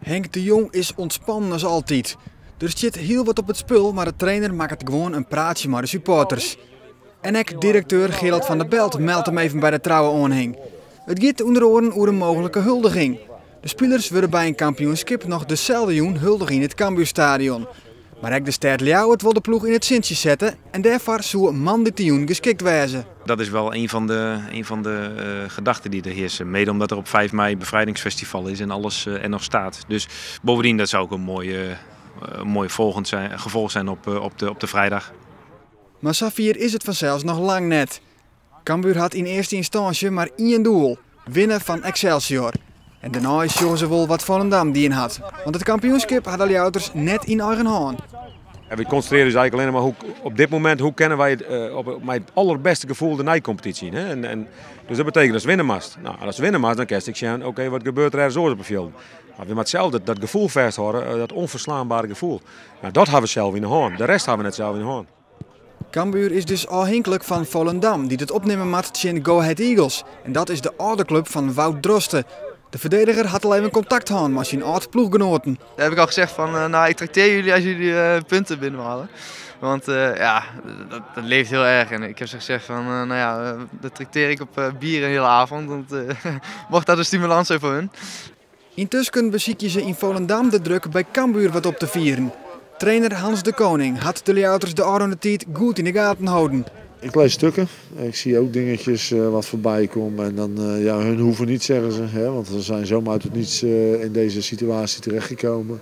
Henk de Jong is ontspannen als altijd. Er zit heel wat op het spul, maar de trainer maakt het gewoon een praatje met de supporters. En ook directeur Gerald van der Belt meldt hem even bij de trouwe aanhang. Het gaat onder oren over een mogelijke huldiging. De spelers worden bij een kampioenschap nog dezelfde joen huldig in het Cambuurstadion. Maar ook de stad Ljouwert wil de ploeg in het zintje zetten en daarvoor zou man dit joen geschikt wezen. Dat is wel een van de gedachten die er heersen. Mede omdat er op 5 mei bevrijdingsfestival is en alles er nog staat. Dus bovendien dat zou ook een mooi gevolg zijn op de vrijdag. Maar Safier is het vanzelfs nog lang net. Cambuur had in eerste instantie maar één doel: winnen van Excelsior. En daarna is ze wel wat Volendam die in had. Want het kampioenschap hadden de Ljouters net in eigen hand. En we concentreren dus eigenlijk alleen maar op dit moment hoe kennen wij het op mijn allerbeste gevoel de nijcompetitie. Dus dat betekent als winnenmast. Nou, als winnenmast dan kijk ik zeggen, oké, wat gebeurt er ergens op het veld? Maar we moeten zelf dat gevoel vasthouden, dat onverslaanbare gevoel. Nou, dat hebben we zelf in de hand. De rest hebben we net zelf in de hand. Cambuur is dus afhankelijk van Volendam, die het opnemen moet tegen Go Ahead Eagles. En dat is de oude club van Wout Drosten. De verdediger had al even contact gehad met zijn oud ploeggenoten. Daar heb ik al gezegd van, nou, ik trakteer jullie als jullie punten binnenhalen. Want ja, dat leeft heel erg. En ik heb ze gezegd van, nou ja, dat trakteer ik op bier een hele avond. Want mocht dat een stimulans zijn voor hun. Intussen beziek je ze in Volendam de druk bij Cambuur wat op te vieren. Trainer Hans de Koning had de Ljouters de Arone tijd goed in de gaten houden. Ik lees stukken. Ik zie ook dingetjes wat voorbij komen. En dan, ja, hun hoeven niet, zeggen ze. Hè, want ze zijn zomaar uit het niets in deze situatie terechtgekomen.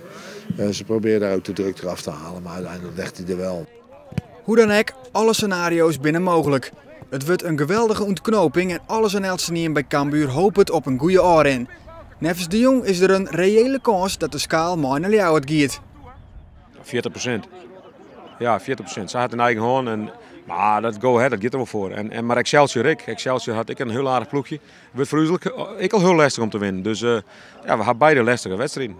Ze proberen daar ook de druk eraf te halen, maar uiteindelijk legt hij er wel. Hoe dan ook, alle scenario's binnen mogelijk. Het wordt een geweldige ontknoping en alles en Elsenien bij Cambuur hoopt het op een goede oren. Nevens de Jong is er een reële kans dat de schaal mooi naar Ljouwert gaat. 40%. Ja, 40%. Ze had een eigen hand. Maar dat Go Ahead, dat gaat er wel voor. Maar Excelsior had ik een heel aardig ploegje. Het wordt voor ons ook al heel lastig om te winnen. Dus ja, we hebben beide lastige wedstrijden.